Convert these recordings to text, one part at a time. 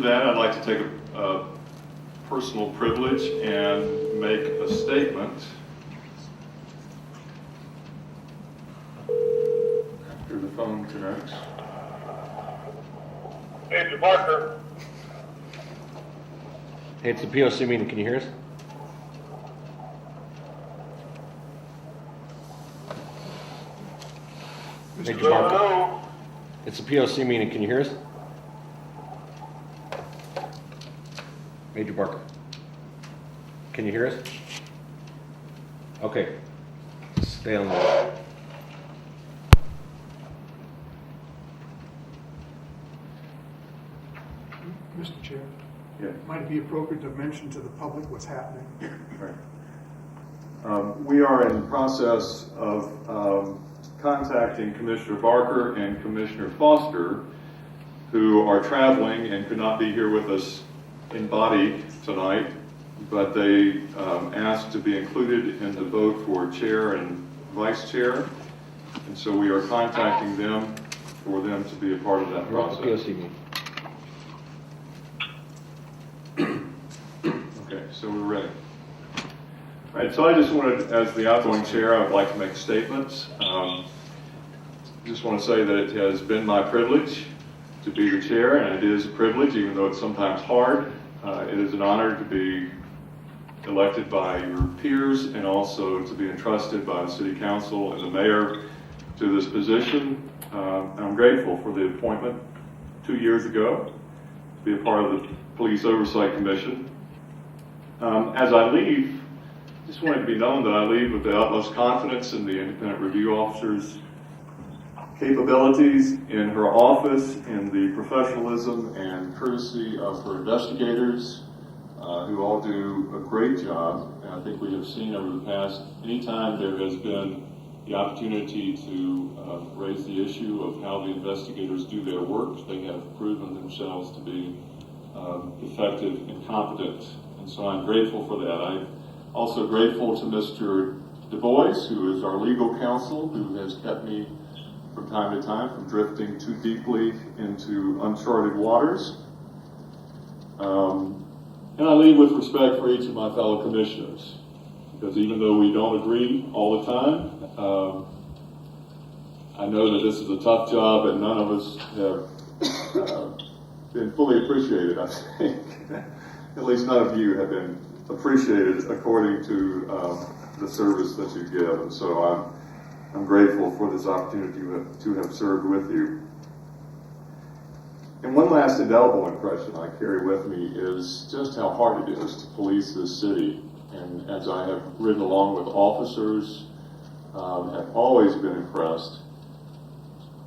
that, I'd like to take a personal privilege and make a statement. After the phone connects. Major Barker. Hey, it's the POC meeting. Can you hear us? Major Barker. Hello. It's the POC meeting. Can you hear us? Major Barker. Can you hear us? Okay. Stay on the. Mr. Chair, Yeah. might it be appropriate to mention to the public what's happening? Right. We are in the process of contacting Commissioner Barker and Commissioner Foster, who are traveling and could not be here with us in body tonight, but they asked to be included in the vote for chair and vice chair, and so we are contacting them for them to be a part of that We're at the process. POC meeting. Okay, so we're ready. All right, so I just wanted, as the outgoing chair, I would like to make statements. Just want to say that it has been my privilege to be the chair, and it is a privilege, even though it's sometimes hard. It is an honor to be elected by your peers and also to be entrusted by the City Council and the mayor to this position. I'm grateful for the appointment 2 years ago to be a part of the Police Oversight Commission. As I leave, just want it to be known that I leave with the utmost confidence in the independent review officer's capabilities in her office, in the professionalism and courtesy of her investigators, who all do a great job. And I think we have seen over the past, anytime there has been the opportunity to raise the issue of how the investigators do their work, they have proven themselves to be effective and competent. And so I'm grateful for that. I'm also grateful to Mr. Du Bois, who is our legal counsel, who has kept me from time to time from drifting too deeply into uncharted waters. And I leave with respect for each of my fellow commissioners, because even though we don't agree all the time, I know that this is a tough job and none of us have been fully appreciated, I think. At least none of you have been appreciated according to the service that you give. And so I'm grateful for this opportunity to have served with you. And one last indelible impression I carry with me is just how hard it is to police this city. And as I have ridden along with officers, have always been impressed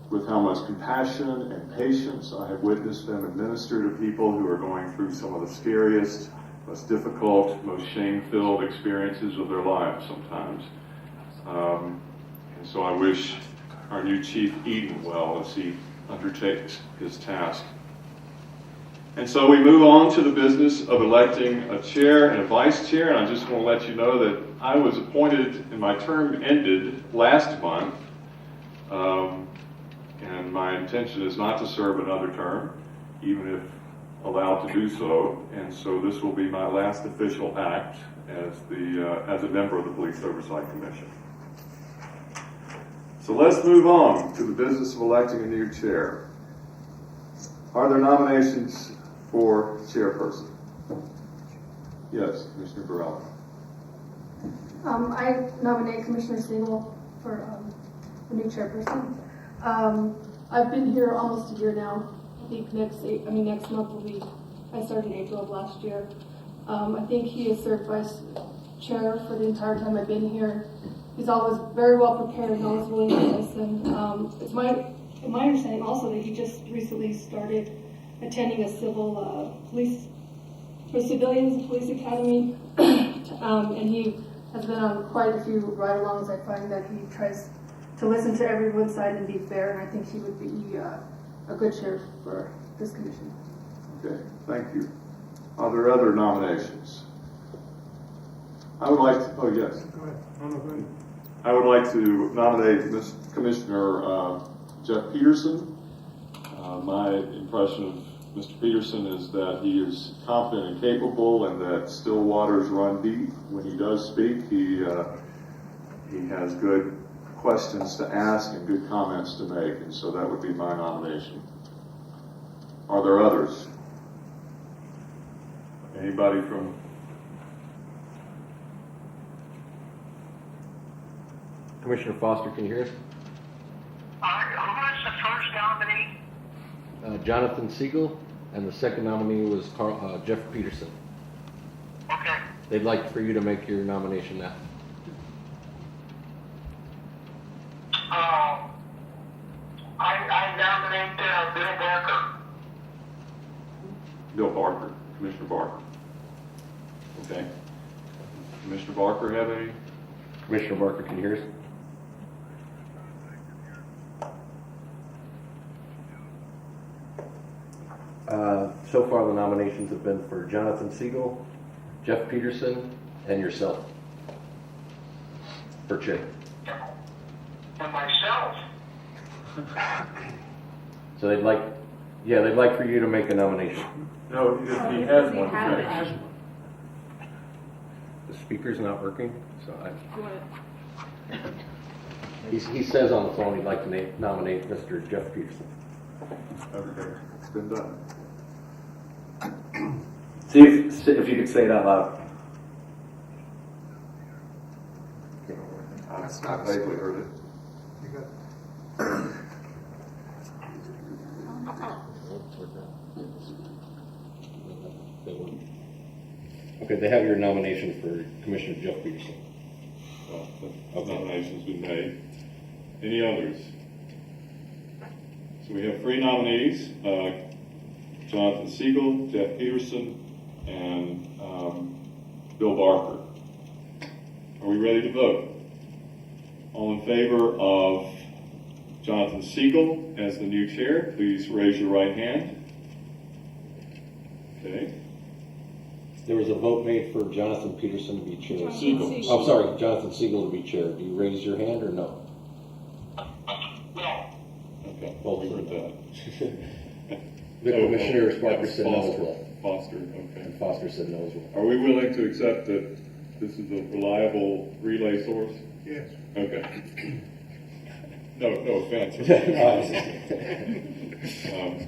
with how much compassion and patience I have witnessed them administer to people who are going through some of the scariest, most difficult, most shame-filled experiences of their lives sometimes. And so I wish our new Chief Eden well as he undertakes his task. And so we move on to the business of electing a chair and a vice chair, and I just want to let you know that I was appointed and my term ended last month, and my intention is not to serve another term, even if allowed to do so, and so this will be my last official act as a member of the Police Oversight Commission. So let's move on to the business of electing a new chair. Are there nominations for chairperson? Yes, Commissioner Burrell. I nominate Commissioner Siegel for the new chairperson. I've been here almost a year now. I think next month will be. I started in April of last year. I think he has served vice chair for the entire time I've been here. He's always very well prepared and always willing to listen. It's my understanding also that he just recently started attending a civil police for civilians police academy, and he has been on quite a few ride-alongs. I find that he tries to listen to everyone's side and be fair, and I think he would be a good chair for this commission. Okay, thank you. Are there other nominations? I would like to, oh yes. Go ahead. No, go ahead. I would like to nominate Commissioner Jeff Peterson. My impression of Mr. Peterson is that he is confident and capable, and that still waters run deep. When he does speak, he has good questions to ask and good comments to make, and so that would be my nomination. Are there others? Anybody from? Commissioner Foster, can you hear us? Who is the first nominee? Jonathan Siegel, and the second nominee was Jeff Peterson. Okay. They'd like for you to make your nomination now. I nominate Bill Barker. Bill Barker, Commissioner Barker. Okay. Commissioner Barker have any? Commissioner Barker, can you hear us? So far, the nominations have been for Jonathan Siegel, Jeff Peterson, and yourself for chair. And myself. So they'd like for you to make a nomination. No, he has one. Okay. The speaker's not working, so he says on the phone he'd like to nominate Mr. Jeff Peterson. Okay, it's been done. See if you could say it out loud. That's I not vaguely heard it. You got, Okay, they have your nomination for Commissioner Jeff Peterson. The nomination's been made. Any others? So we have three nominees, Jonathan Siegel, Jeff Peterson, and Bill Barker. Are we ready to vote? All in favor of Jonathan Siegel as the new chair, please raise your right hand. Okay. There was a vote made for Jonathan Peterson to be chair. Siegel. I'm sorry, Jonathan Siegel to be chair. Do you raise your hand or no? No. Okay, Both we of heard them. that. The Commissioner Barker said no as Foster. well. Foster, okay. And Foster said no as well. Are we willing to accept that this is a reliable relay source? yes. Okay. No offense.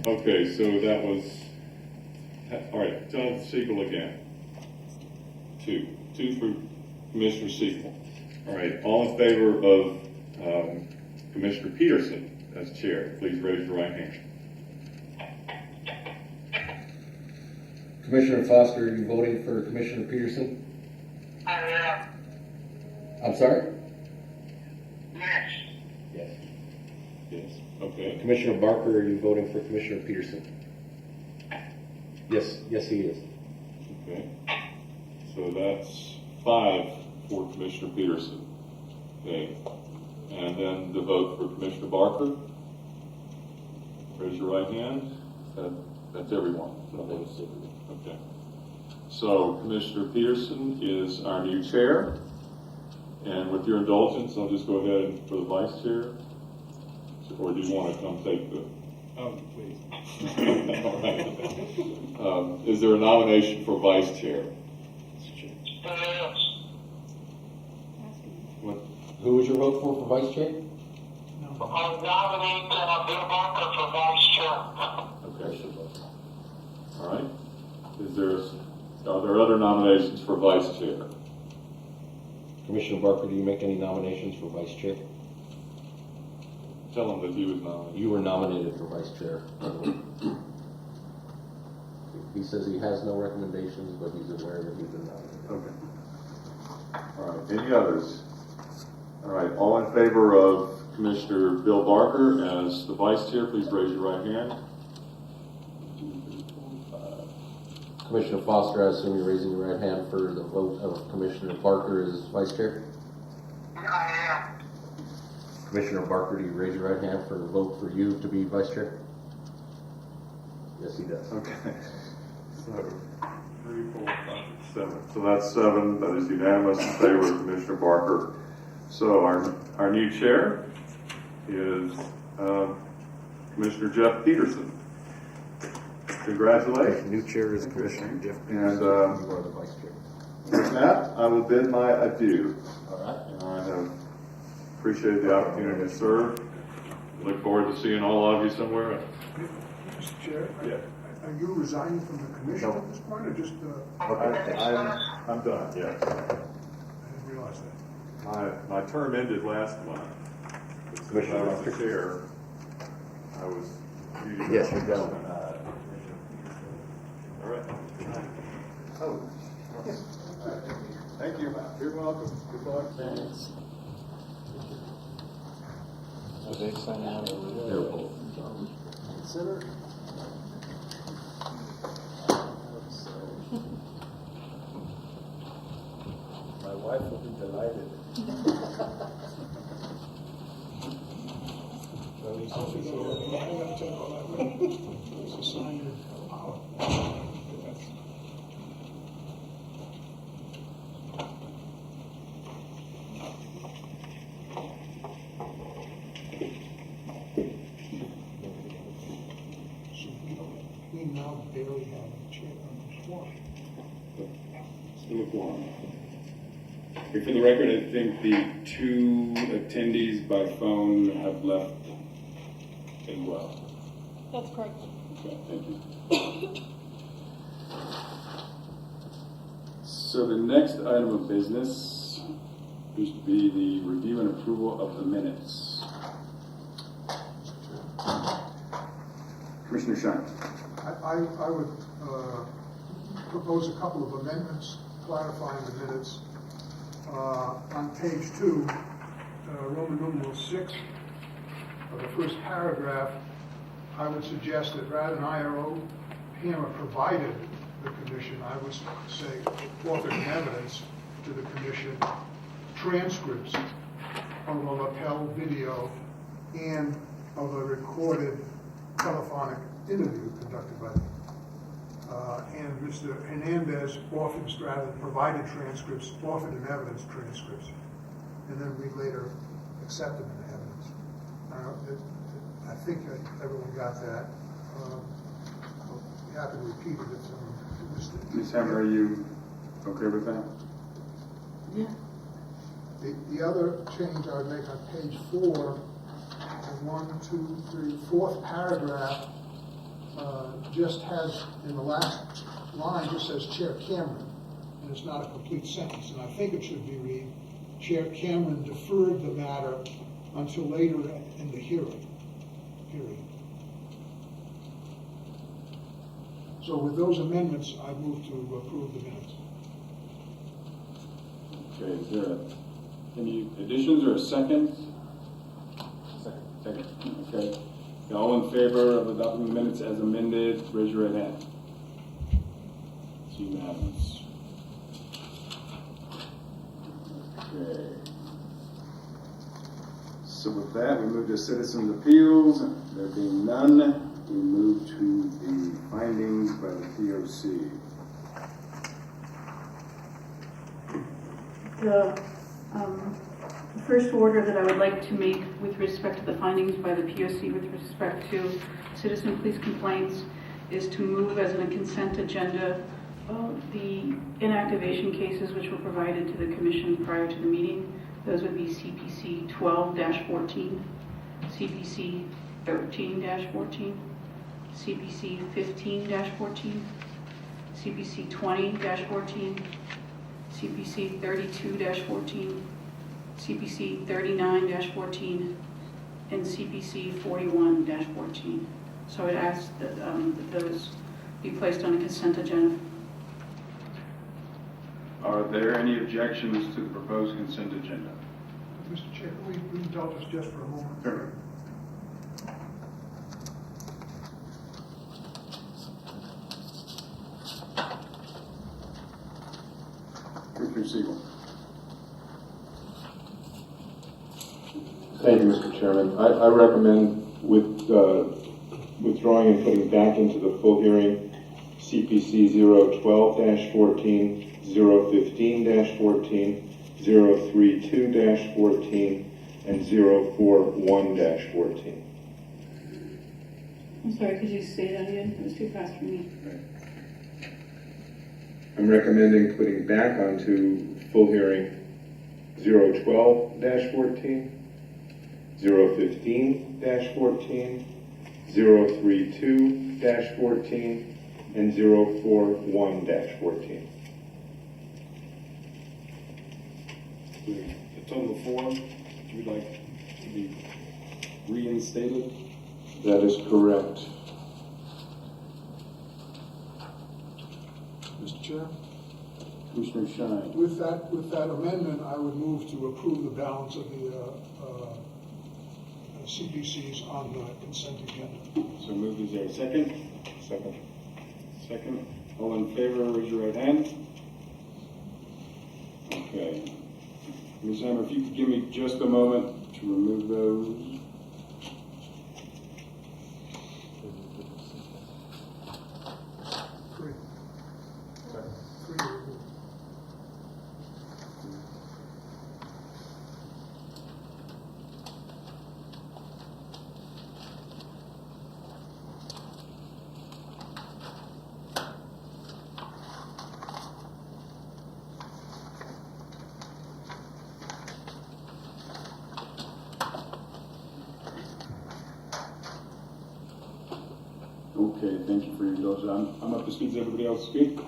Okay, so that was, all right, Jonathan Siegel again. Two for Commissioner Siegel. All right, all in favor of Commissioner Peterson as chair, please raise your right hand. Commissioner Foster, are you voting for Commissioner Peterson? I am. I'm sorry? Yes. Yes. Yes, okay. Commissioner Barker, are you voting for Commissioner Peterson? Yes, he is. Okay. So that's 5 for Commissioner Peterson. Okay. And then the vote for Commissioner Barker. Raise your right hand. That's everyone. Okay. So Commissioner Peterson is our new chair. And with your indulgence, I'll just go ahead for the vice chair. Or do you want to come take the? Please. All right. Is there a nomination for vice chair? Yes. What? Who was your vote for vice chair? I nominate Bill Barker for vice chair. Okay. All right. Are there other nominations for vice chair? Commissioner Barker, do you make any nominations for vice chair? Tell him that he was nominated. You were nominated for vice chair. He says he has no recommendations, but he's aware that he's been nominated. Okay. All right. Any others? All right. All in favor of Commissioner Bill Barker as the vice chair, please raise your right hand. Commissioner Foster, I assume you're raising your right hand for the vote of Commissioner Barker as vice chair? I am. Commissioner Barker, do you raise your right hand for the vote for you to be vice chair? Yes, he does. Okay. So 3, 4, 5, 7. So that's 7. That is unanimous in favor of Commissioner Barker. So our new chair is Commissioner Jeff Peterson. Congratulations. New chair is Commissioner Jeff. And You are the vice chair. with that, I will bid my adieu. All right. And I have appreciated the opportunity to serve. Look forward to seeing all of you somewhere. Mr. Chair, Yeah. are you resigning from the commission No. at this point, or just, I'm done, yes. I didn't realize that. My term ended last month. But since I was the chair, I was. Yes, you're done. All right. Oh. Thank you. You're welcome. Good luck. Thanks. They're both. Consider. My wife will be delighted. It's a sign of power. So we now barely have a chair on the floor. Still a quorum. Okay, for the record, I think the two attendees by phone have left as well. That's correct. Okay, thank you. So the next item of business appears to be the review and approval of the minutes. Commissioner Shine. I would propose a couple of amendments clarifying the minutes. On page 2, Roman numeral 6, of the first paragraph, I would suggest that rather than IRO, HAMA provided the commission, I would say offered evidence to the commission, transcripts of a lapel video and of a recorded telephonic interview conducted by them. And Mr. Hernandez offered, rather than provided transcripts, offered in evidence transcripts. And then we later accepted them in evidence. I think everyone got that. I'll be happy to repeat it if someone missed it. Ms. Hammer, are you okay with that? Yeah. The other change I would make on page 4, the fourth paragraph, just has, in the last line, just says Chair Cameron, and it's not a complete sentence. And I think it should be read, Chair Cameron deferred the matter until later in the hearing, period. So with those amendments, I move to approve the minutes. Okay, is there any additions or a second? Second, okay. All in favor of adopting the minutes as amended, raise your right hand. It's unanimous. Okay. So with that, we move to citizens' appeals. There being none, we move to the findings by the POC. The first order that I would like to make with respect to the findings by the POC with respect to citizen police complaints is to move as in a consent agenda the inactivation cases which were provided to the commission prior to the meeting. Those would be CPC 12-14, CPC 13-14, CPC 15-14, CPC 20-14, CPC 32-14, CPC 39-14, and CPC 41-14. So I'd ask that those be placed on a consent agenda. Are there any objections to the proposed consent agenda? Mr. Chair, will you indulge us just for a moment? Sure. Commissioner Siegel. Thank you, Mr. Chairman. I recommend withdrawing and putting back into the full hearing CPC 012-14, 015-14, 032-14, and 041-14. I'm sorry, could you say that again? It was too fast for me. I'm recommending putting back onto full hearing 012-14, 015-14, 032-14, and 041-14. A total of 4, you'd like to be reinstated? That is correct. Mr. Chair, Commissioner Shine. with that amendment, I would move to approve the balance of the CPCs on the consent agenda. So moved. Is there a second? Second. Second. All in favor, raise your right hand. Okay. Ms. Hammer, if you could give me just a moment to remove those. Three. Three. Okay, thank you for your indulgence. I'm up to speed. Does everybody else speak?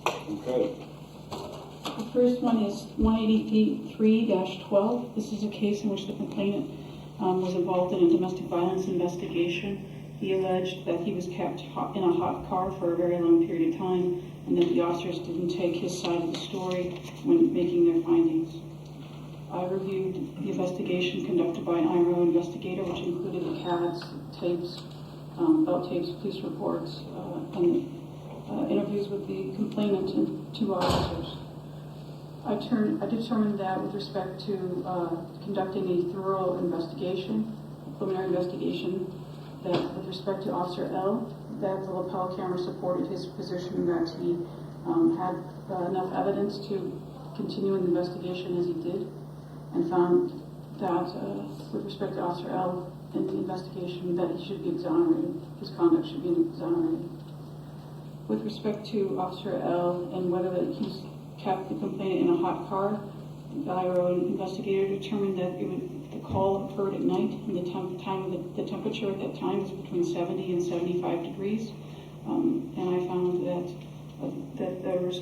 Okay. The first one is 183-12. This is a case in which the complainant was involved in a domestic violence investigation. He alleged that he was kept in a hot car for a very long period of time and that the officers didn't take his side of the story when making their findings. I reviewed the investigation conducted by an IRO investigator, which included the CADs, tapes, belt tapes, police reports, and interviews with the complainant and 2 officers. I determined that with respect to conducting a thorough investigation, a preliminary investigation, that with respect to Officer L, that the lapel camera supported his position that he had enough evidence to continue an investigation as he did, and found that with respect to Officer L in the investigation that he should be exonerated, his conduct should be exonerated. With respect to Officer L and whether that he's kept the complainant in a hot car, the IRO investigator determined that the call occurred at night, and the temperature at that time was between 70 and 75 degrees. And I found that there was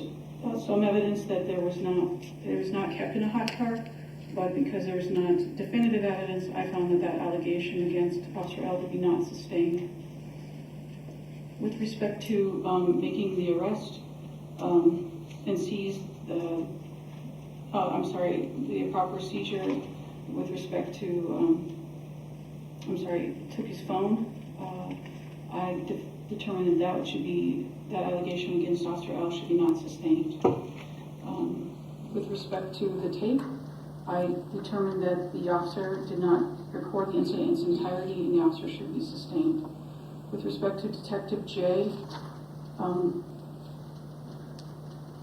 some evidence that it was not kept in a hot car, but because there was not definitive evidence, I found that allegation against Officer L to be not sustained. With respect to making the arrest and seize the proper procedure with respect to, took his phone, I determined that that allegation against Officer L should be not sustained. With respect to the tape, I determined that the officer did not record the incident in its entirety and the officer should be sustained. With respect to Detective J,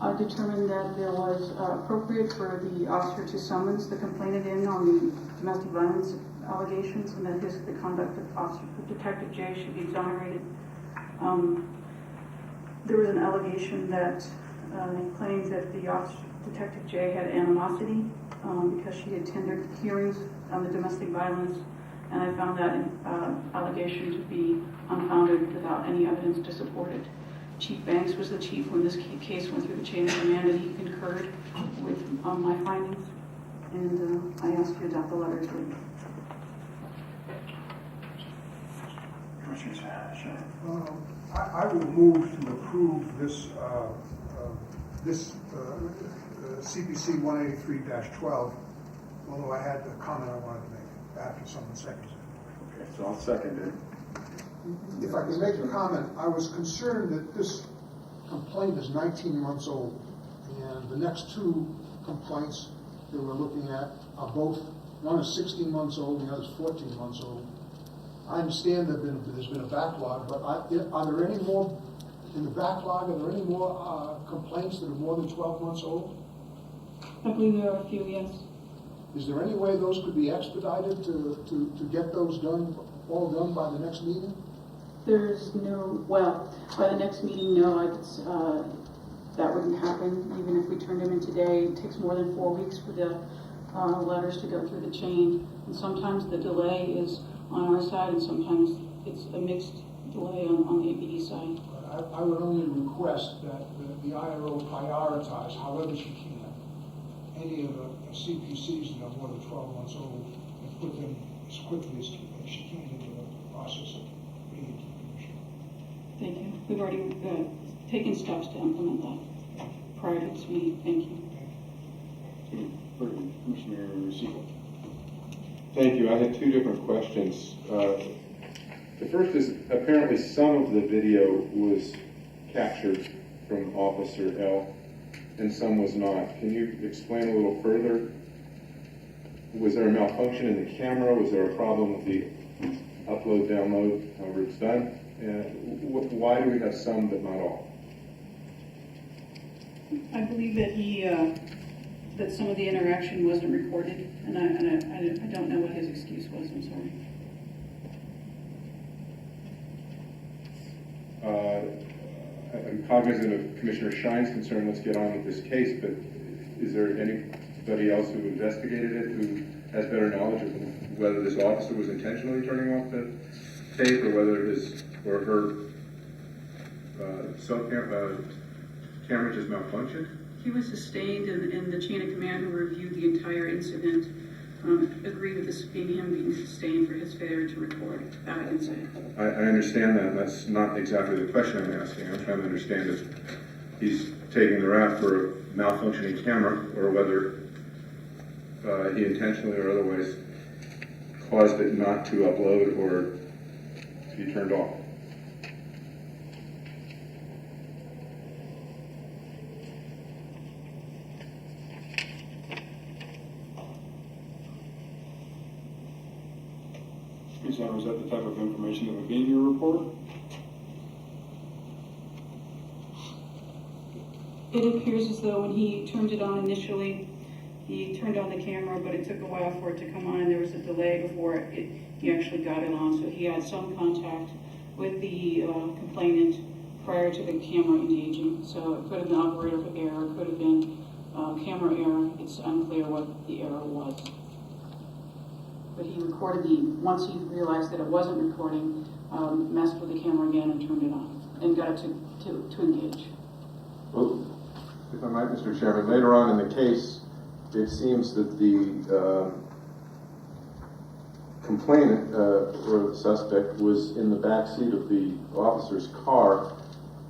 I determined that there was appropriate for the officer to summons the complainant in on the domestic violence allegations, and that the conduct of Detective J should be exonerated. There was an allegation that claims that the officer, Detective J, had animosity because she attended hearings on the domestic violence, and I found that allegation to be unfounded without any evidence to support it. Chief Banks was the chief when this case went through the chain of command, and he concurred with my findings, and I asked you to adopt the letter too. I will move to approve this CPC 183-12, although I had a comment I wanted to make after someone seconds it. Okay, so I'll second it. If I can make a comment, I was concerned that this complaint is 19 months old, and the next 2 complaints that we're looking at are both, one is 16 months old, the other is 14 months old. I understand that there's been a backlog, but are there any more in the backlog? Are there any more complaints that are more than 12 months old? I believe there are a few, yes. Is there any way those could be expedited to get those all done by the next meeting? There's no, well, by the next meeting, no, that wouldn't happen. Even if we turned them in today, it takes more than 4 weeks for the letters to go through the chain. And sometimes the delay is on our side, and sometimes it's a mixed delay on the APD side. I would only request that the IRO prioritize, however she can, any of the CPCs that are more than 12 months old and put them as quickly as she can into the process of bringing to the commission. Thank you. We've already taken steps to implement that prior to this meeting. Thank you. Commissioner Siegel. Thank you. I had two different questions. The first is, apparently some of the video was captured from Officer L and some was not. Can you explain a little further? Was there a malfunction in the camera? Was there a problem with the upload, download, however it's done? And why do we have some but not all? I believe that that some of the interaction wasn't recorded, and I don't know what his excuse was. I'm sorry. I'm cognizant of Commissioner Shine's concern. Let's get on with this case, but is there anybody else who investigated it who has better knowledge of whether this officer was intentionally turning off the tape or whether his or her camera just malfunctioned? He was sustained, and the chain of command who reviewed the entire incident agreed with this being him being sustained for his failure to record. That I can say. I understand that, and that's not exactly the question I'm asking. I'm trying to understand if he's taking the rap for a malfunctioning camera or whether he intentionally or otherwise caused it not to upload or to be turned off. Is that the type of information that would be in your report? It appears as though when he turned it on initially, he turned on the camera, but it took a while for it to come on, and there was a delay before he actually got it on. So he had some contact with the complainant prior to the camera engaging. So it could have been operator error, it could have been camera error. It's unclear what the error was. But he recorded once he realized that it wasn't recording, messed with the camera again and turned it on and got it to engage. Well, if I might, Mr. Chairman, later on in the case, it seems that the complainant or the suspect was in the back seat of the officer's car,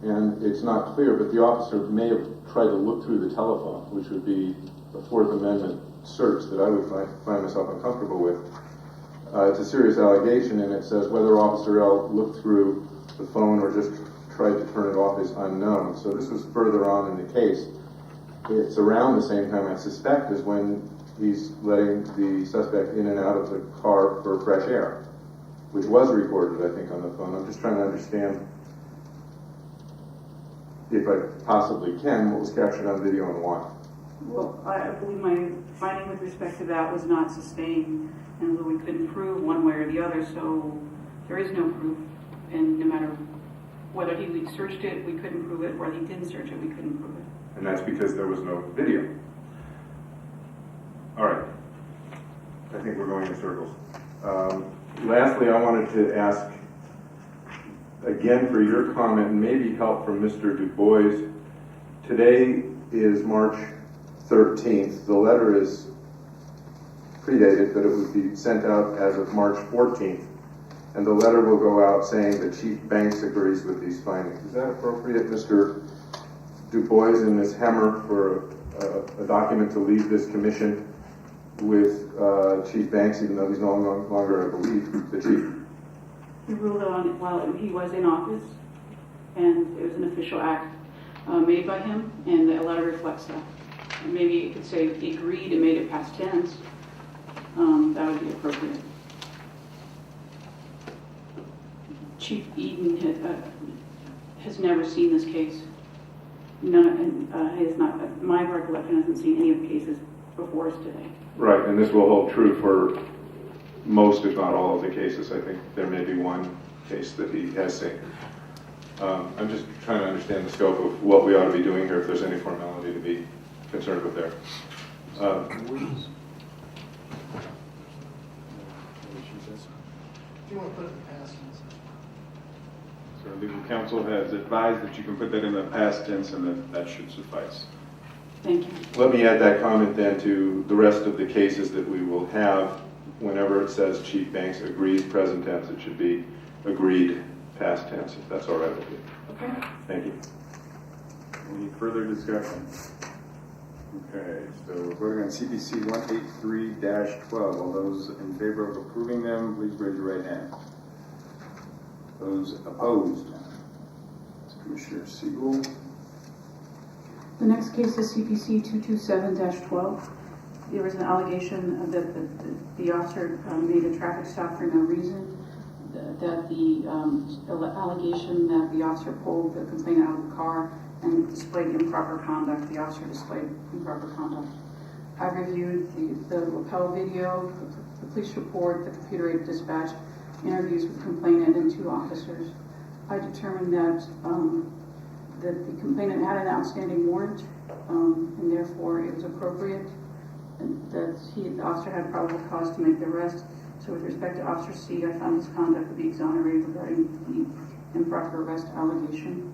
and it's not clear, but the officer may have tried to look through the telephone, which would be a Fourth Amendment search that I would find myself uncomfortable with. It's a serious allegation, and it says whether Officer L looked through the phone or just tried to turn it off is unknown. So this was further on in the case. It's around the same time, I suspect, as when he's letting the suspect in and out of the car for fresh air, which was recorded, I think, on the phone. I'm just trying to understand, if I possibly can, what was captured on video and why. Well, I believe my finding with respect to that was not sustained, and we couldn't prove one way or the other, so there is no proof. And no matter whether he searched it, we couldn't prove it, or he didn't search it, we couldn't prove it. And that's because there was no video. All right. I think we're going in circles. Lastly, I wanted to ask, again, for your comment and maybe help from Mr. Du Bois. Today is March 13th. The letter is predated, but it would be sent out as of March 14th. And the letter will go out saying that Chief Banks agrees with these findings. Is that appropriate, Mr. Du Bois and Ms. Hemmer, for a document to leave this commission with Chief Banks, even though he's no longer, I believe, the chief? He ruled on it while he was in office, and it was an official act made by him, and the letter reflects that. And maybe you could say he agreed and made it past tense. That would be appropriate. Chief Eden has never seen this case. None, he has not, my recollection, hasn't seen any of the cases before us today. Right, and this will hold true for most, if not all, of the cases. I think there may be one case that he has seen. I'm just trying to understand the scope of what we ought to be doing here, if there's any formality to be concerned with there. Do you want to put it in the past tense? So legal counsel has advised that you can put that in the past tense and that should suffice. Thank you. Let me add that comment then to the rest of the cases that we will have. Whenever it says Chief Banks agrees present tense, it should be agreed past tense, if that's all right with you. Okay. Thank you. Any further discussion? Okay, so we're voting on CPC 183-12. All those in favor of approving them, please raise your right hand. Those opposed? It's Commissioner Siegel. The next case is CPC 227-12. There was an allegation that the officer made a traffic stop for no reason. That the allegation that the officer pulled the complainant out of the car and displayed improper conduct. The officer displayed improper conduct. I reviewed the lapel video, the police report, the computer-aided dispatch, interviews with the complainant and 2 officers. I determined that that the complainant had an outstanding warrant, and therefore it was appropriate, and that the officer had probable cause to make the arrest. So with respect to Officer C, I found his conduct to be exonerated regarding the improper arrest allegation.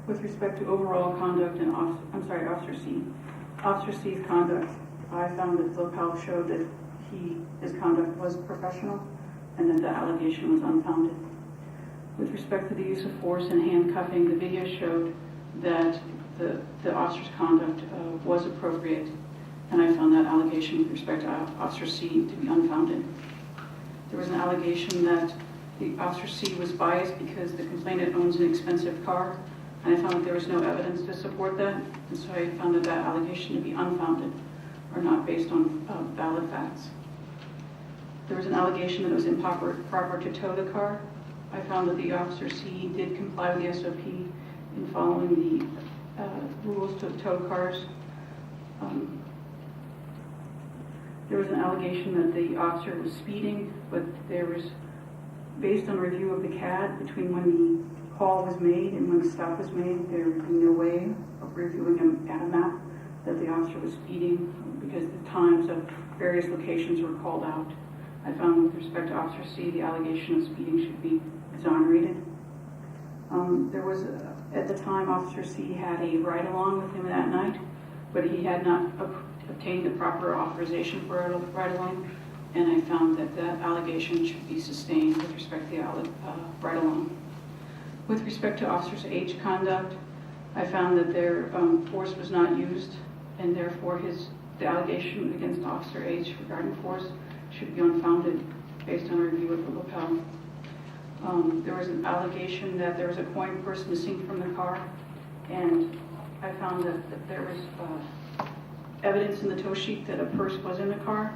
With respect to overall conduct and Officer C. Officer C's conduct, I found that the lapel showed that his conduct was professional and that the allegation was unfounded. With respect to the use of force and handcuffing, the video showed that the officer's conduct was appropriate, and I found that allegation with respect to Officer C to be unfounded. There was an allegation that the Officer C was biased because the complainant owns an expensive car, and I found that there was no evidence to support that, and so I found that allegation to be unfounded or not based on valid facts. There was an allegation that it was improper to tow the car. I found that the Officer C did comply with the SOP in following the rules to tow cars. There was an allegation that the officer was speeding, but there was, based on review of the CAD, between when the call was made and when the stop was made, there would be no way of reviewing at a map that the officer was speeding because the times of various locations were called out. I found with respect to Officer C, the allegation of speeding should be exonerated. There was, at the time, Officer C had a ride-along with him that night, but he had not obtained the proper authorization for a ride-along, and I found that that allegation should be sustained with respect to the ride-along. With respect to Officer H conduct, I found that their force was not used, and therefore the allegation against Officer H regarding force should be unfounded based on review of the lapel. There was an allegation that there was a coin purse missing from the car, and I found that there was evidence in the tow sheet that a purse was in the car,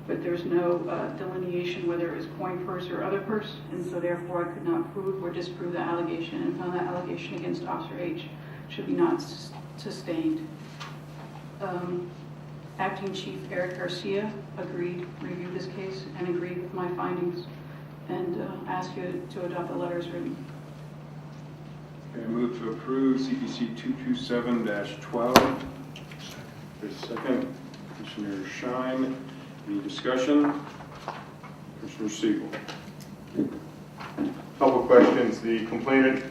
but there was no delineation whether it was coin purse or other purse, and so therefore I could not prove or disprove the allegation, and found that allegation against Officer H should be not sustained. Acting Chief Eric Garcia reviewed this case and agreed with my findings, and asked you to adopt the letter as written. Okay, I move to approve CPC 227-12. There's a second. Commissioner Shine. Any discussion? Commissioner Siegel. Couple questions. The complainant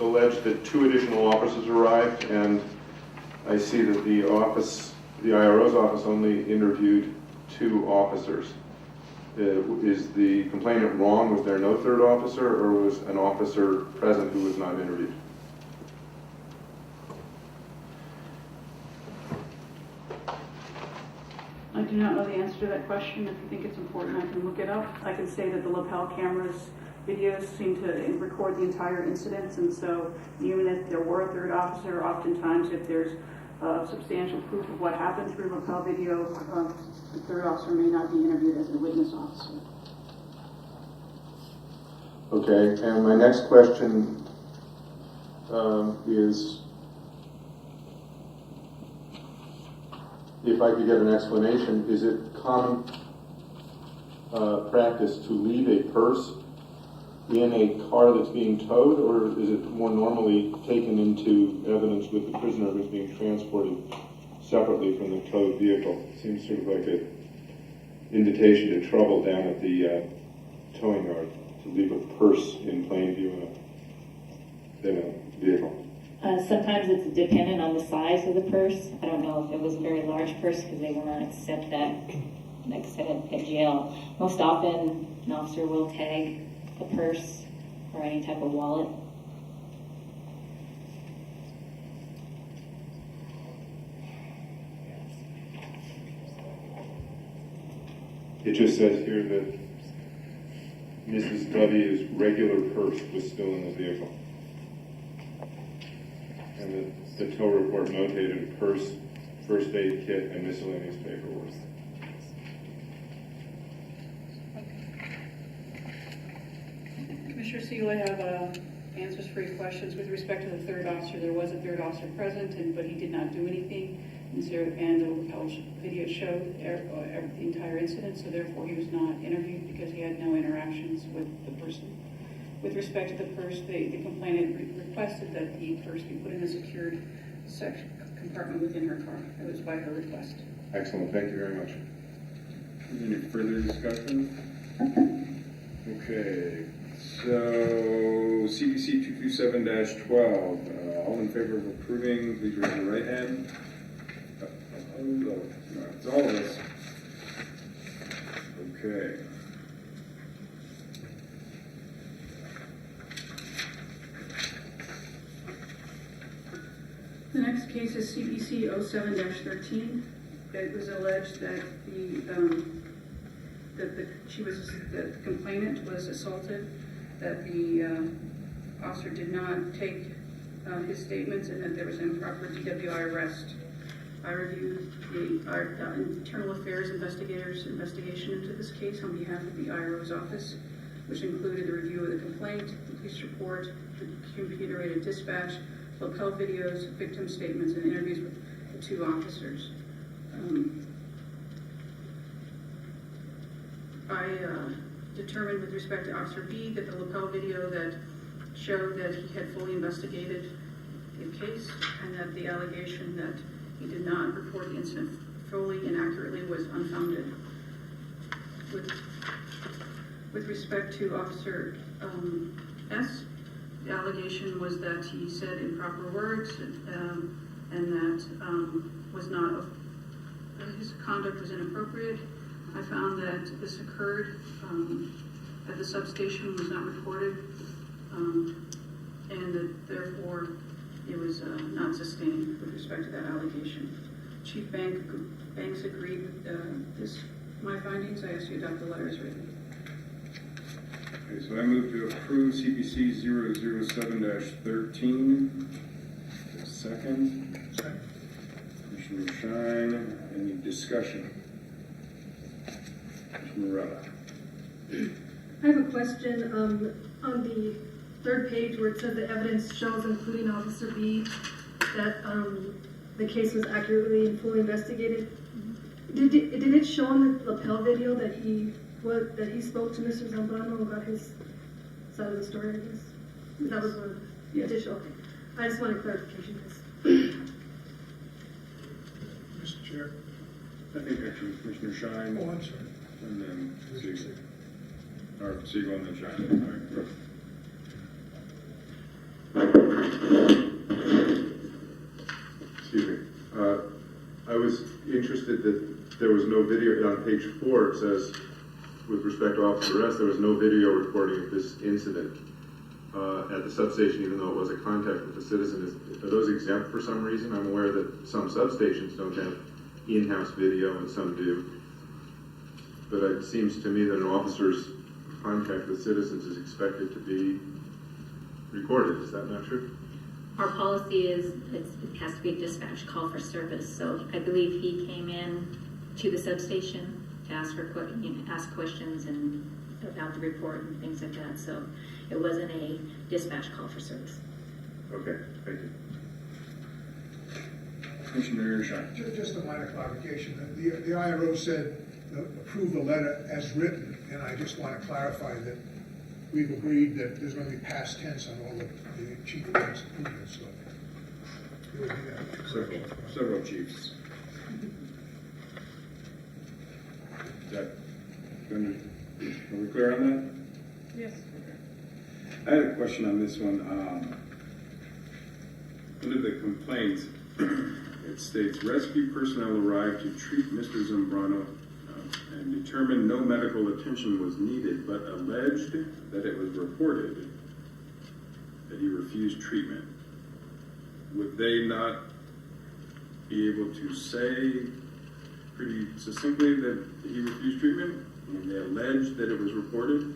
alleged that 2 additional officers arrived, and I see that the IRO's office only interviewed 2 officers. Is the complainant wrong? Was there no 3rd officer, or was an officer present who was not interviewed? I do not know the answer to that question. If you think it's important, I can look it up. I can say that the lapel cameras videos seem to record the entire incident, and so even if there were a 3rd officer, oftentimes if there's substantial proof of what happened through lapel video, the 3rd officer may not be interviewed as a witness officer. Okay, and my next question is, if I could get an explanation, is it common practice to leave a purse in a car that's being towed, or is it more normally taken into evidence with the prisoner who's being transported separately from the towed vehicle? Seems sort of like an invitation to trouble down at the towing yard to leave a purse in plain view in a vehicle. Sometimes it's dependent on the size of the purse. I don't know if it was a very large purse because they will not accept that, like I said, at jail. Most often, an officer will tag a purse or any type of wallet. It just says here that Mrs. W's regular purse was still in the vehicle. And the tow report notated a purse, first aid kit, and miscellaneous paperwork. Commissioner Siegel, I have answers for your questions. With respect to the third officer, there was a third officer present, but he did not do anything. And the video showed the entire incident, so therefore he was not interviewed because he had no interactions with the person. With respect to the purse, the complainant requested that the purse be put in a secured compartment within her car. It was by her request. Excellent, thank you very much. Any further discussion? Okay, so CPC 227-12, all in favor of approving, please raise your right hand. No, it's all of us. Okay. The next case is CPC 07-13. It was alleged that the complainant was assaulted, that the officer did not take his statements, and that there was improper DWI arrest. I reviewed our internal affairs investigators' investigation into this case on behalf of the IRO's office, which included the review of the complaint, the police report, the computer-aided dispatch, lapel videos, victim statements, and interviews with the two officers. I determined with respect to Officer B that the lapel video that showed that he had fully investigated the case, and that the allegation that he did not report the incident fully and accurately was unfounded. With respect to Officer S, the allegation was that he said improper words, and that his conduct was inappropriate. I found that this occurred at the substation, was not reported, and that therefore it was not sustained with respect to that allegation. Chief Banks agreed with my findings. I ask you to adopt the letter as written. Okay, so I move to approve CPC 007-13. Second. Second. Commissioner Shine, any discussion? Commissioner Morella. I have a question on the third page where it says the evidence shows, including Officer B, that the case was accurately and fully investigated. Did it show on the lapel video that he spoke to Mr. Zambrano about his side of the story? I guess that was one of the additional. Okay. I just wanted clarification. Mr. Chair. I think actually Commissioner Shine. Oh, I'm sorry. And then Siegel. Or Siegel and then Shine. All right. Excuse me. I was interested that there was no video. On page 4 it says, with respect to Officer S, there was no video recording of this incident at the substation, even though it was a contact with the citizen. Are those exempt for some reason? I'm aware that some substations don't have in-house video and some do. But it seems to me that an officer's contact with citizens is expected to be recorded. Is that not true? Our policy is it has to be a dispatch call for service. So I believe he came in to the substation to ask questions and about the report and things like that. So it wasn't a dispatch call for service. Okay, thank you. Commissioner Shine. Just a minor clarification. The IRO said approve the letter as written, and I just want to clarify that we've agreed that there's going to be past tense on all the chief makes improvements, so it will be that. Several chiefs. Is that, are we clear on that? Yes. I had a question on this one. Under the complaint, it states rescue personnel arrived to treat Mr. Zambrano and determined no medical attention was needed, but alleged that it was reported that he refused treatment. Would they not be able to say pretty succinctly that he refused treatment? And they alleged that it was reported?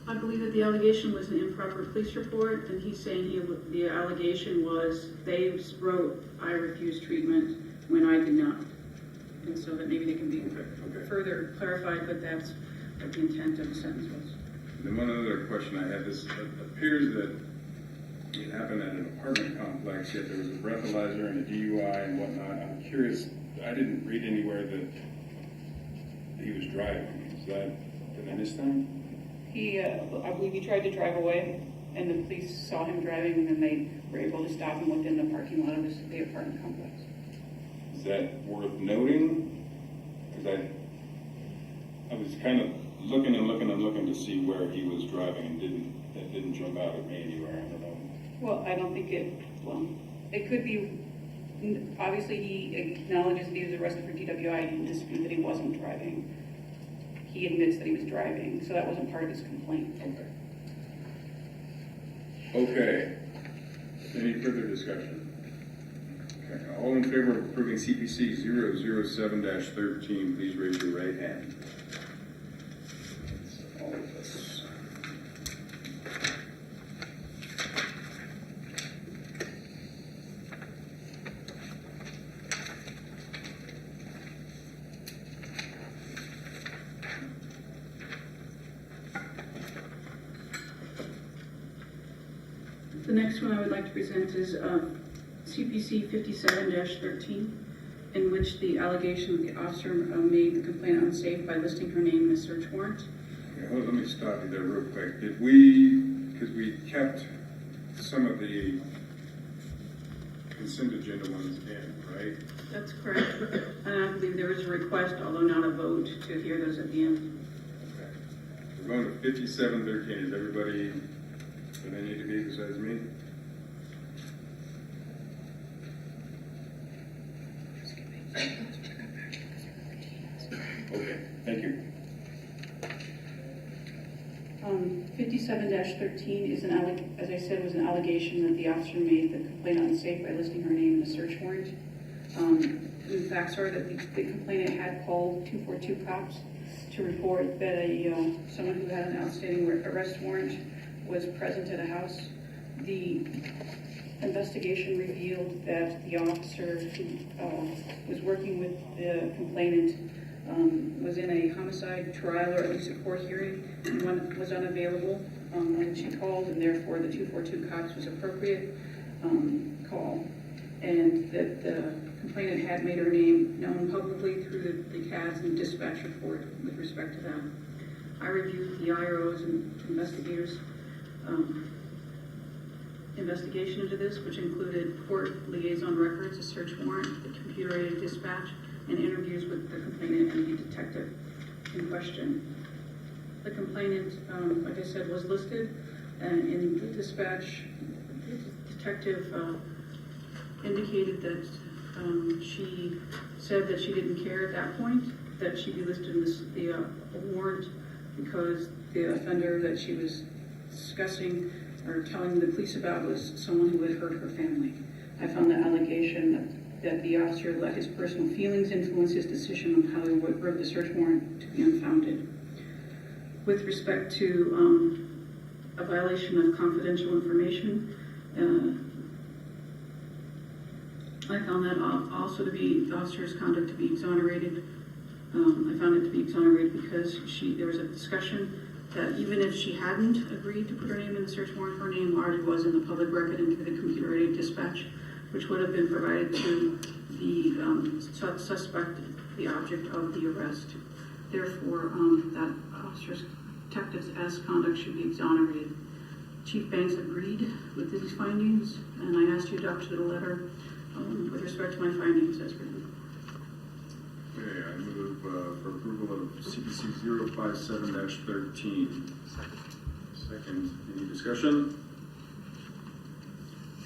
I believe that the allegation was an improper police report, and he's saying the allegation was they wrote, "I refuse treatment," when I did not. And so that maybe they can be further clarified, but that's what the intent of the sentence was. Then one other question I had, this appears that it happened at an apartment complex, yet there was a breathalyzer and a DUI and whatnot. I'm curious, I didn't read anywhere that he was driving. Is that, did I miss that? He, I believe he tried to drive away, and the police saw him driving, and then they were able to stop him within the parking lot of the apartment complex. Is that worth noting? Because I was kind of looking to see where he was driving, and that didn't jump out at me anywhere. I don't know. Well, I don't think it could be, obviously he acknowledges that he was arrested for DWI. He didn't dispute that he wasn't driving. He admits that he was driving, so that wasn't part of his complaint. Okay. Any further discussion? Okay. All in favor of approving CPC 007-13, please raise your right hand. That's all of us. The next one I would like to present is CPC 57-13, in which the allegation that the officer made the complaint unsafe by listing her name in a search warrant. Okay, let me stop you there real quick. Did we, because we kept some of the consent agenda ones in, right? That's correct. And I believe there was a request, although not a vote, to hear those at the end. Okay. We're going to 57-13. Is everybody where they need to be besides me? Okay, thank you. 57-13 is as I said, was an allegation that the officer made the complainant unsafe by listing her name in a search warrant. The facts are that the complainant had called 242 cops to report that someone who had an outstanding arrest warrant was present at a house. The investigation revealed that the officer who was working with the complainant was in a homicide trial, or at least a court hearing, and was unavailable when she called, and therefore the 242 cops was appropriate call, and that the complainant had made her name known publicly through the CADs and dispatch report with respect to that. I reviewed the IROs and investigators' investigation into this, which included court liaison records, a search warrant, the computer-aided dispatch, and interviews with the complainant and the detective in question. The complainant, like I said, was listed in the dispatch. The detective indicated that she said that she didn't care at that point that she be listed in the warrant because the offender that she was discussing or telling the police about was someone who had hurt her family. I found the allegation that the officer let his personal feelings influence his decision on how he would wrote the search warrant to be unfounded. With respect to a violation of confidential information, I found that also to be the officer's conduct to be exonerated. I found it to be exonerated because there was a discussion that even if she hadn't agreed to put her name in the search warrant, her name already was in the public record and through the computer-aided dispatch, which would have been provided to the suspect, the object of the arrest. Therefore, that officer's detectives' as conduct should be exonerated. Chief Banks agreed with these findings, and I asked you to adopt the letter with respect to my findings as written. Okay, I move for approval of CPC 057-13. Second, any discussion?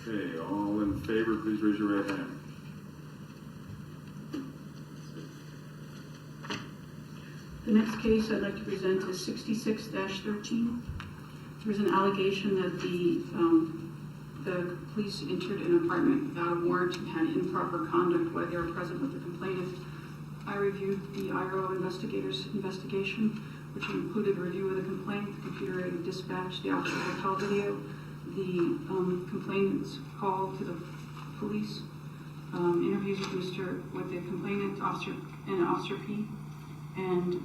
Okay, all in favor, please raise your right hand. The next case I'd like to present is 66-13. There was an allegation that the police entered an apartment without a warrant and had improper conduct while they were present with the complainant. I reviewed the IRO investigator's investigation, which included a review of the complaint, the computer-aided dispatch, the officer hotel video, the complainant's call to the police, interviews with the complainant, officer, and Officer P, and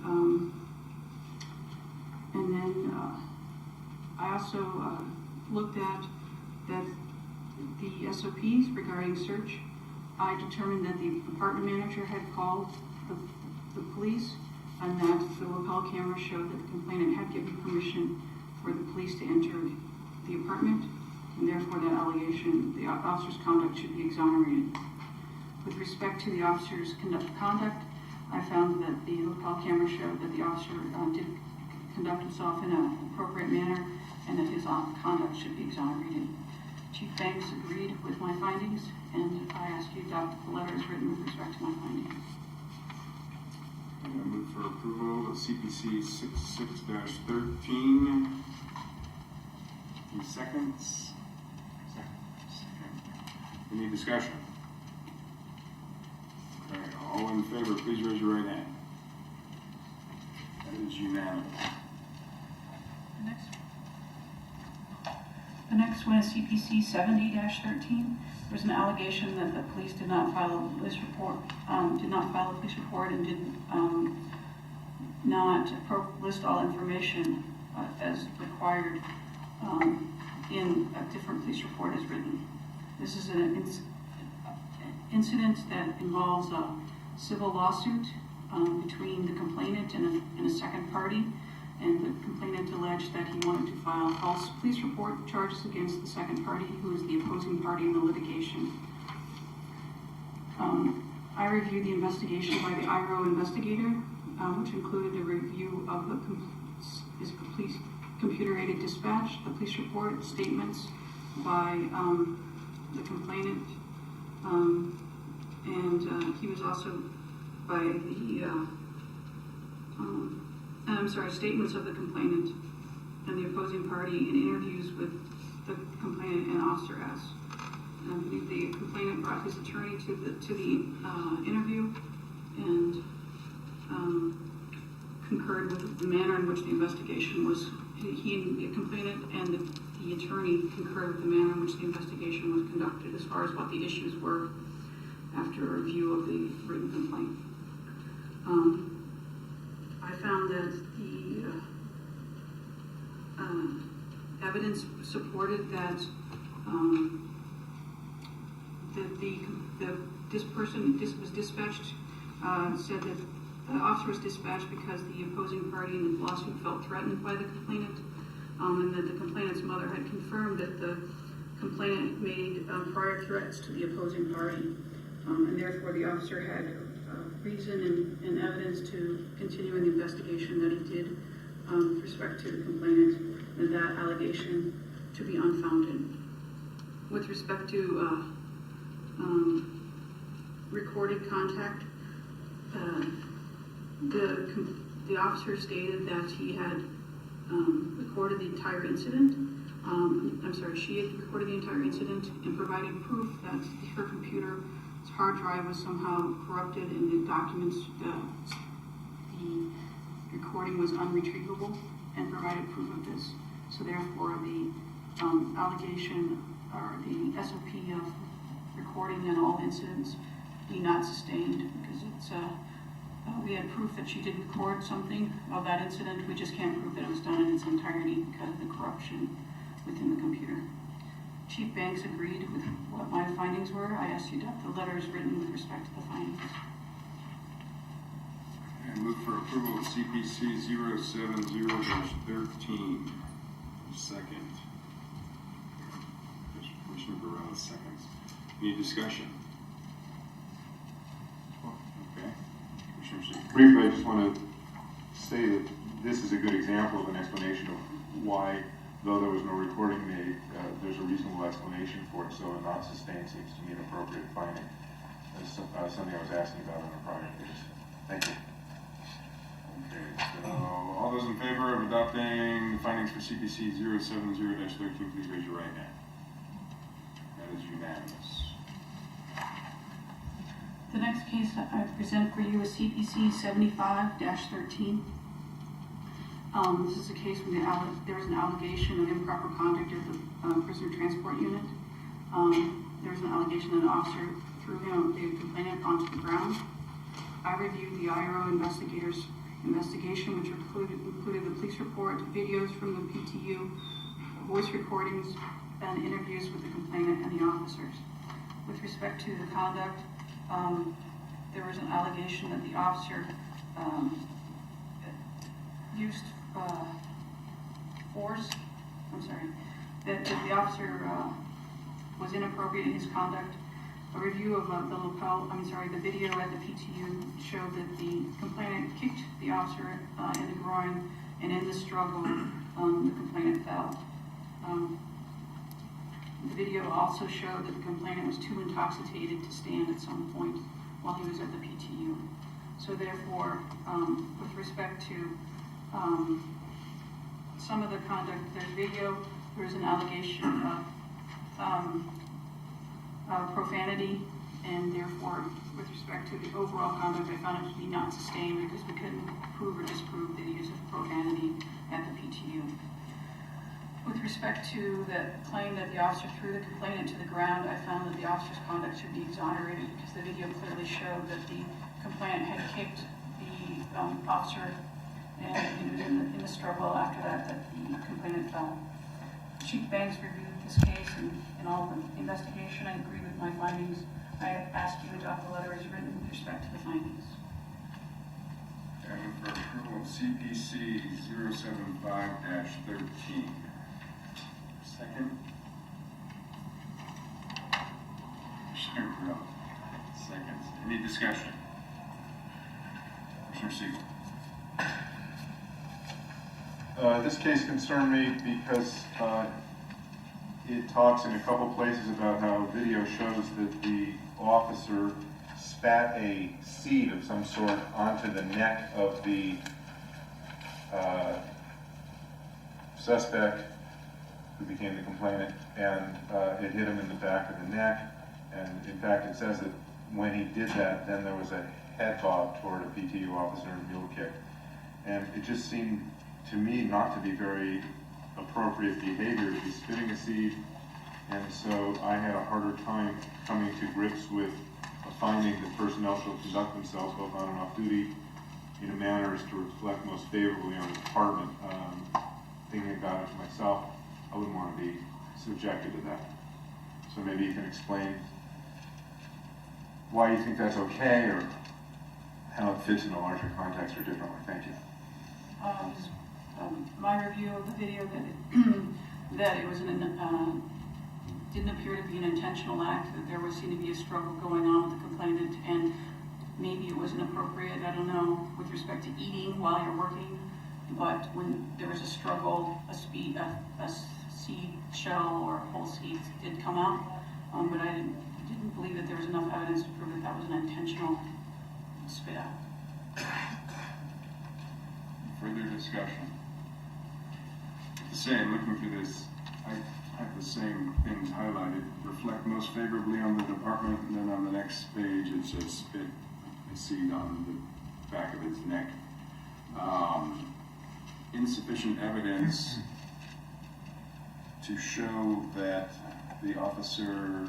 then I also looked at that the SOPs regarding search. I determined that the apartment manager had called the police, and that the lapel camera showed that the complainant had given permission for the police to enter the apartment, and therefore that allegation, the officer's conduct, should be exonerated. With respect to the officer's conduct, I found that the lapel camera showed that the officer did conduct himself in an appropriate manner, and that his conduct should be exonerated. Chief Banks agreed with my findings, and I ask you to adopt the letter as written with respect to my findings. I move for approval of CPC 66-13. Any seconds? Second. Any discussion? Okay, all in favor, please raise your right hand. That is unanimous. The next one is CPC 70-13. There's an allegation that the police did not file a police report, and did not list all information as required in a different police report as written. This is an incident that involves a civil lawsuit between the complainant and a second party. And the complainant alleged that he wanted to file false police report charges against the second party, who is the opposing party in the litigation. I reviewed the investigation by the IRO investigator, which included a review of his police computer-aided dispatch, the police report, statements by the complainant, and he was also by the statements of the complainant and the opposing party in interviews with the complainant and Officer S. And I believe the complainant brought his attorney to the interview and concurred with the manner in which the investigation was. He and the complainant and the attorney concurred with the manner in which the investigation was conducted as far as what the issues were after a review of the written complaint. I found that the evidence supported that this person was dispatched, said that the officer was dispatched because the opposing party in the lawsuit felt threatened by the complainant, and that the complainant's mother had confirmed that the complainant made prior threats to the opposing party, and therefore the officer had reason and evidence to continue in the investigation that he did with respect to the complainant, and that allegation to be unfounded. With respect to recorded contact, the officer stated that he had recorded the entire incident. She had recorded the entire incident and provided proof that her computer's hard drive was somehow corrupted and the documents, the recording was unretrievable, and provided proof of this. So therefore, the allegation or the SOP of recording in all incidents be not sustained, because it's we had proof that she did record something of that incident. We just can't prove that it was done in its entirety because of the corruption within the computer. Chief Banks agreed with what my findings were. I asked you to adopt the letters written with respect to the findings. Okay. move for approval of CPC 070-13. Second. Commissioner Burrell seconds. Any discussion? Okay. Commissioner Singh. Briefly, I just want to say that this is a good example of an explanation of why, though there was no recording made, there's a reasonable explanation for it, so a not sustained seems to be an appropriate finding. That's something I was asking about in the prior case. Thank you. Okay, so all those in favor of adopting the findings for CPC 070-13, please raise your right hand. That is unanimous. The next case that I present for you is CPC 75-13. This is a case where there was an allegation of improper conduct at the prisoner transport unit. There was an allegation that an officer threw the complainant onto the ground. I reviewed the IRO investigator's investigation, which included the police report, videos from the PTU, voice recordings, and interviews with the complainant and the officers. With respect to the conduct, there was an allegation that the officer used force. That the officer was inappropriate in his conduct. A review of the video at the PTU showed that the complainant kicked the officer in the groin, and in the struggle, the complainant fell. The video also showed that the complainant was too intoxicated to stand at some point while he was at the PTU. So therefore, with respect to some of the conduct, there's video, there's an allegation of profanity, and therefore, with respect to the overall conduct, I found it to be not sustained because we couldn't prove or disprove the use of profanity at the PTU. With respect to the claim that the officer threw the complainant to the ground, I found that the officer's conduct should be exonerated because the video clearly showed that the complainant had kicked the officer, and it was in the struggle after that the complainant fell. Chief Banks reviewed this case and all the investigation. I agree with my findings. I ask you to adopt the letter as written with respect to the findings. I move for approval of CPC 075-13. Second. Commissioner Burrell. Second. Any discussion? Commissioner Siegel. This case concerned me because it talks in a couple places about how video shows that the officer spat a seed of some sort onto the neck of the suspect who became the complainant, and it hit him in the back of the neck. And in fact, it says that when he did that, then there was a head bob toward a PTU officer and a mule kick. And it just seemed to me not to be very appropriate behavior to be spitting a seed. And so I had a harder time coming to grips with a finding that personnel shall conduct themselves both on and off duty in a manner as to reflect most favorably on the department. Thinking about it myself, I wouldn't want to be subjected to that. So maybe you can explain why you think that's okay, or how it fits in a larger context or differently. Thank you. My review of the video that it was didn't appear to be an intentional act, that there seemed to be a struggle going on with the complainant, and maybe it was inappropriate, I don't know, with respect to eating while you're working, but when there was a struggle, a seed shell or a whole seed did come out, but I didn't believe that there was enough evidence to prove that that was an intentional spit out. Further discussion? Same, looking through this, I have the same things highlighted. Reflect most favorably on the department, and then on the next page it says spit a seed on the back of its neck. Insufficient evidence to show that the officer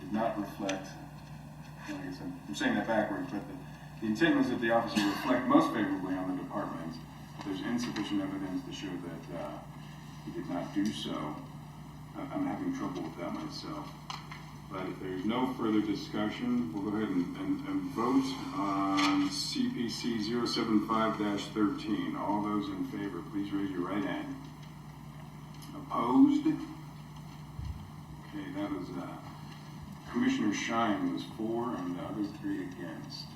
did not reflect, I'm saying that backwards, but the intent was that the officer reflect most favorably on the department. There's insufficient evidence to show that he did not do so. I'm having trouble with that myself. But if there's no further discussion, we'll go ahead and vote on CPC 075-13. All those in favor, please raise your right hand. Opposed? Okay, that was, Commissioner Shine was for and the other 3 against.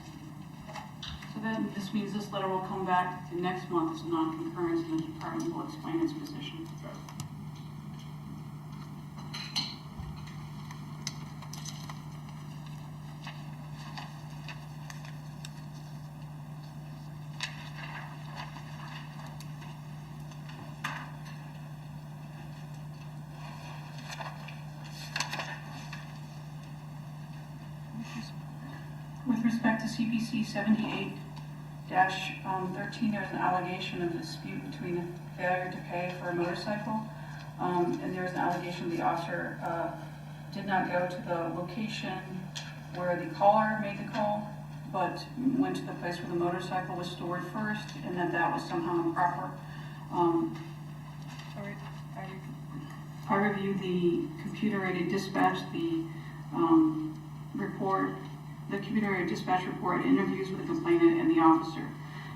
So then this means this letter will come back to next month as a non-concurrence, and the department will explain its position. With respect to CPC 78-13, there was an allegation of dispute between a failure to pay for a motorcycle, and there was an allegation the officer did not go to the location where the caller made the call, but went to the place where the motorcycle was stored first, and that was somehow improper. I reviewed the computer-aided dispatch, the computer-aided dispatch report, interviews with the complainant and the officer.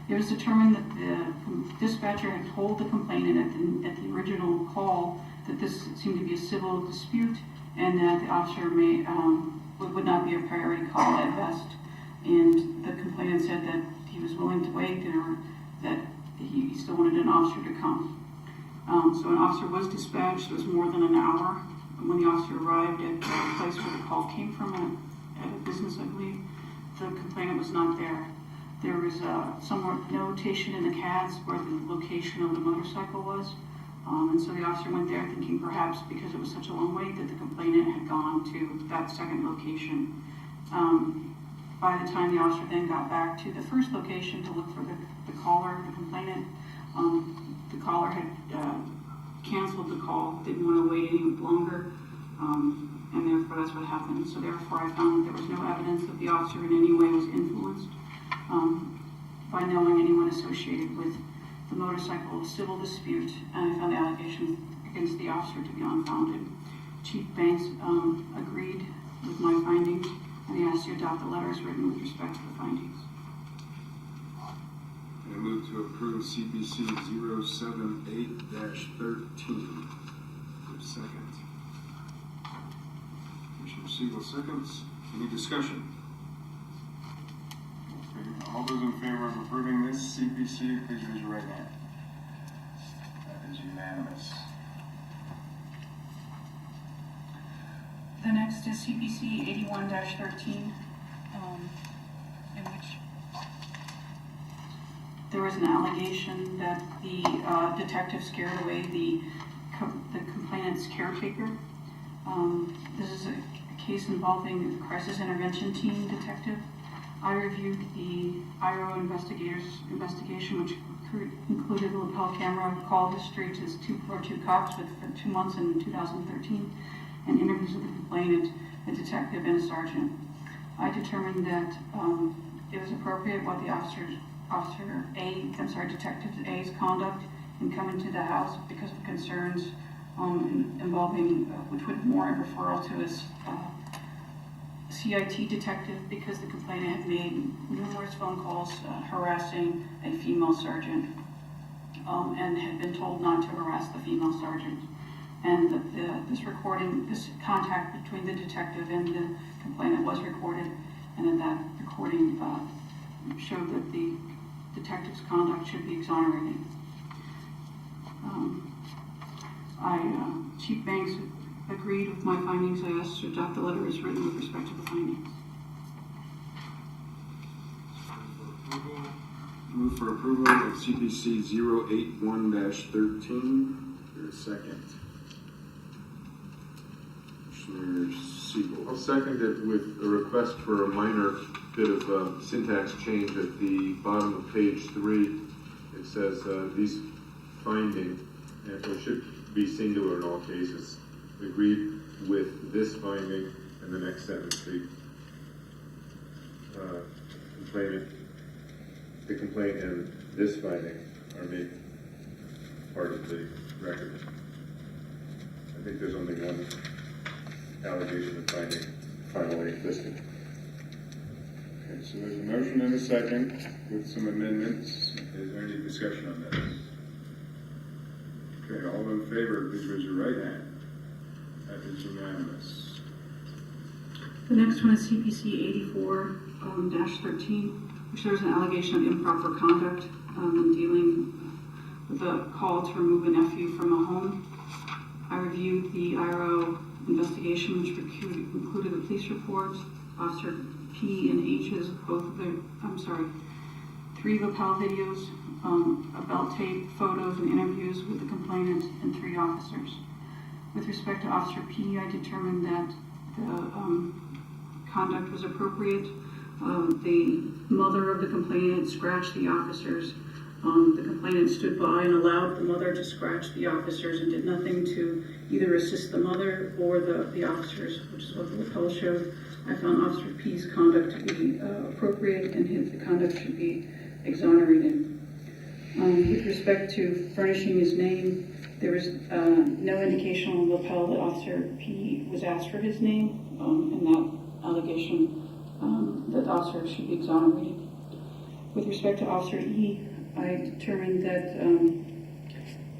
It was determined that the dispatcher had told the complainant at the original call that this seemed to be a civil dispute, and that the officer would not be a priority call at best. And the complainant said that he was willing to wait, or that he still wanted an officer to come. So an officer was dispatched. It was more than an hour. When the officer arrived at the place where the call came from, at a business, I believe, the complainant was not there. There was some notation in the CADs where the location of the motorcycle was. And so the officer went there thinking perhaps because it was such a long wait that the complainant had gone to that second location. By the time the officer then got back to the first location to look for the caller, the complainant, the caller had canceled the call, didn't want to wait any longer, and therefore that's what happened. So therefore I found that there was no evidence that the officer in any way was influenced by knowing anyone associated with the motorcycle civil dispute, and I found the allegation against the officer to be unfounded. Chief Banks agreed with my findings, and he asked to adopt the letters written with respect to the findings. I move to approve CPC 078-13. Second. Commissioner Siegel seconds. Any discussion? Okay. All those in favor of approving this CPC, please raise your right hand. That is unanimous. The next is CPC 81-13, in which there was an allegation that the detective scared away the complainant's caretaker. This is a case involving the crisis intervention team detective. I reviewed the IRO investigation, which included a lapel camera call history to 242 cops for 2 months in 2013, and interviews with the complainant, a detective, and a sergeant. I determined that it was appropriate what the Detective A's conduct in coming to the house because of concerns involving, which would warrant referral to his CIT detective because the complainant had made numerous phone calls harassing a female sergeant and had been told not to harass the female sergeant. And that this contact between the detective and the complainant was recorded, and that recording showed that the detective's conduct should be exonerated. Chief Banks agreed with my findings. I asked to adopt the letter as written with respect to the findings. Move for approval of CPC 081-13. Here a second. Commissioner Siegel. I'll second it with a request for a minor bit of syntax change at the bottom of page 3. It says these findings, and it should be singular in all cases, agreed with this finding, and the next sentence, the complaint and this finding are made part of the record. I think there's only one allegation and finding finally listed. Okay, so there's a motion and a second with some amendments. Is there any discussion on this? Okay, all in favor, please raise your right hand. That is unanimous. The next one is CPC 84-13, which there's an allegation of improper conduct in dealing with a call to remove a nephew from a home. I reviewed the IRO investigation, which included the police report, Officer P and H's, three lapel videos, a belt tape, photos, and interviews with the complainant and 3 officers. With respect to Officer P, I determined that the conduct was appropriate. The mother of the complainant scratched the officers. The complainant stood by and allowed the mother to scratch the officers and did nothing to either assist the mother or the officers, which is what the lapel showed. I found Officer P's conduct to be appropriate, and the conduct should be exonerated. With respect to furnishing his name, there was no indication on the lapel that Officer P was asked for his name, and that allegation that the officer should be exonerated. With respect to Officer E, I determined that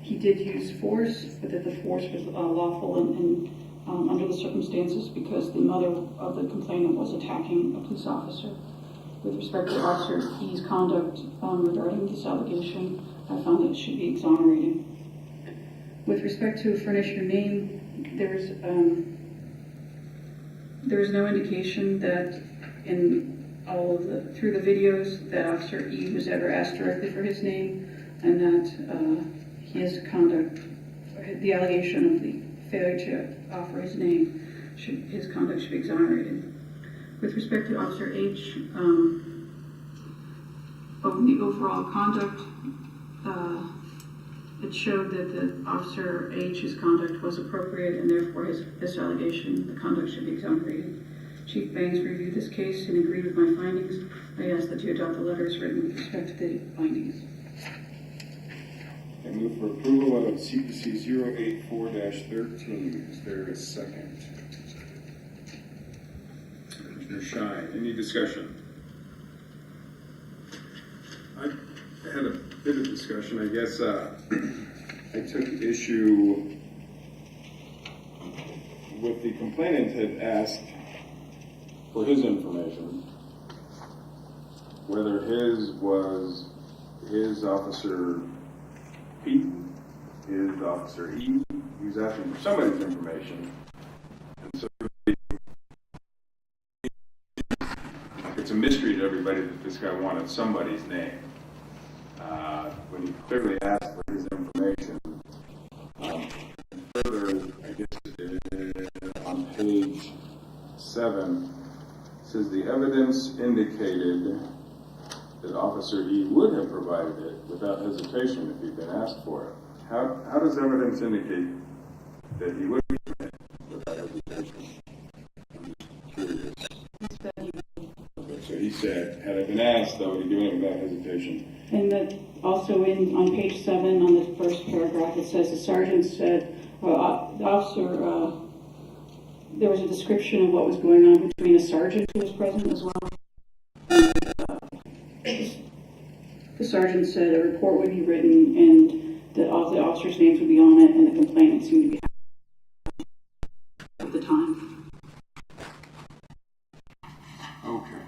he did use force, but that the force was lawful and under the circumstances because the mother of the complainant was attacking a police officer. With respect to Officer E's conduct regarding this allegation, I found that it should be exonerated. With respect to furnish your name, there was no indication that through the videos that Officer E was ever asked directly for his name, and that his conduct, the allegation of the failure to offer his name, his conduct should be exonerated. With respect to Officer H, of the overall conduct, it showed that the Officer H's conduct was appropriate, and therefore this allegation, the conduct should be exonerated. Chief Banks reviewed this case and agreed with my findings. I ask that you adopt the letters written with respect to the findings. I move for approval of CPC 084-13. Is there a second? Commissioner Shine, any discussion? I had a bit of discussion. I guess I took issue with the complainant had asked for his information, whether his was his Officer P, his Officer E. He was asking for somebody's information. And so it's a mystery to everybody that this guy wanted somebody's name. When he clearly asked for his information. Further, I guess on page 7, says the evidence indicated that Officer E would have provided it without hesitation if he'd been asked for it. How does evidence indicate that he would have provided it without hesitation? I'm just curious. Okay, so he said, had I been asked, I would have given it without hesitation. And that also on page 7, on the first paragraph, it says the sergeant said, the officer, there was a description of what was going on between a sergeant who was present as well. The sergeant said a report would be written and that all the officers' names would be on it, and the complainant seemed to be happy at the time. Okay.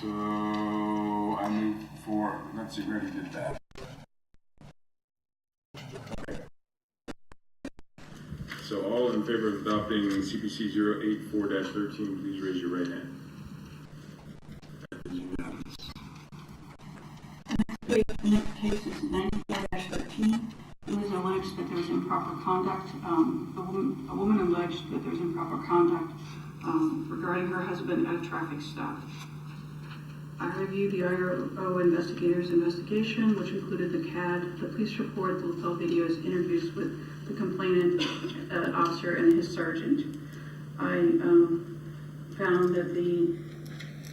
So I move for, let's see, where he did that. Okay. So all in favor of adopting CPC 084-13, please raise your right hand. That is unanimous. The next case is 94-13. It was alleged that there was improper conduct. A woman alleged that there was improper conduct regarding her husband at a traffic stop. I reviewed the IRO investigator's investigation, which included the CAD, the police report, the lapel videos, interviews with the complainant officer and his sergeant. I found that the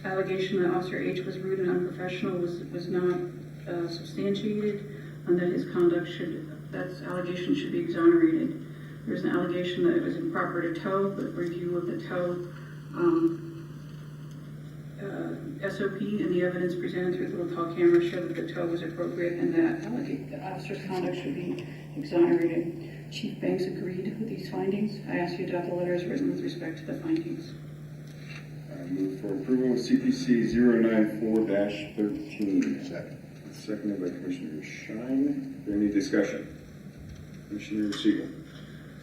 allegation that Officer H was rude and unprofessional was not substantiated, and that his conduct allegation should be exonerated. There's an allegation that it was improper to tow, but review of the tow SOP and the evidence presented through the lapel camera showed that the tow was appropriate and that the officer's conduct should be exonerated. Chief Banks agreed with these findings. I ask you to adopt the letter as written with respect to the findings. I move for approval of CPC 094-13. Second. Seconded by Commissioner Shine. Is there any discussion? Commissioner Siegel.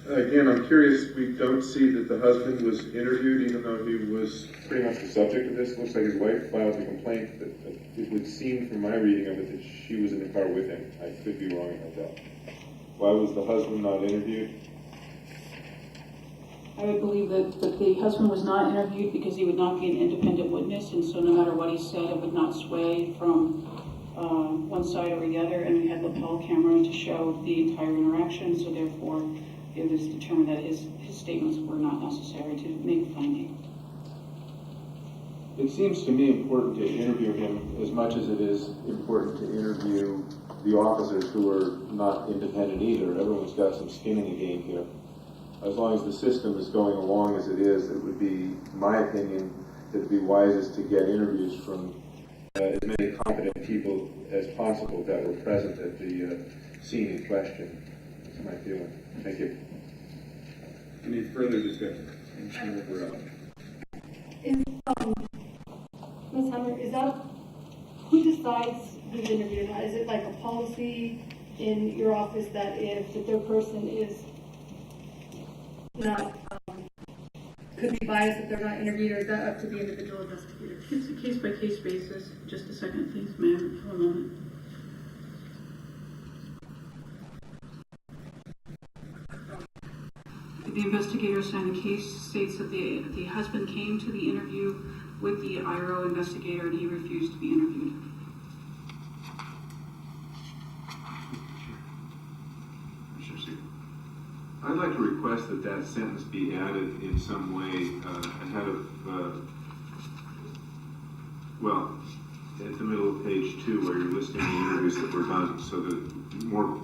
Again, I'm curious, we don't see that the husband was interviewed, even though he was pretty much the subject of this. Looks like his wife filed the complaint, but it would seem from my reading of it that she was in the car with him. I could be wrong about that. Why was the husband not interviewed? I would believe that the husband was not interviewed because he would not be an independent witness, and so no matter what he said, it would not sway from one side or the other, and we had lapel camera to show the entire interaction, so therefore it was determined that his statements were not necessary to make a finding. It seems to me important to interview him as much as it is important to interview the officers who are not independent either. Everyone's got some skin in the game here. As long as the system is going along as it is, it would be, in my opinion, it would be wisest to get interviews from as many competent people as possible that were present at the scene in question. That's my feeling. Thank you. Any further discussion? Commissioner Burrell. Ms. Hammer, is that, who decides who's interviewed? Is it like a policy in your office that if the third person is not, could be biased if they're not interviewed, or is that up to the individual investigator? It's a case-by-case basis. Just a second, please, ma'am, for a moment. The investigator assigned the case states that the husband came to the interview with the IRO investigator and he refused to be interviewed. I'd like to request that that sentence be added in some way ahead of, well, at the middle of page 2 where you're listing the interviews that were done, so that more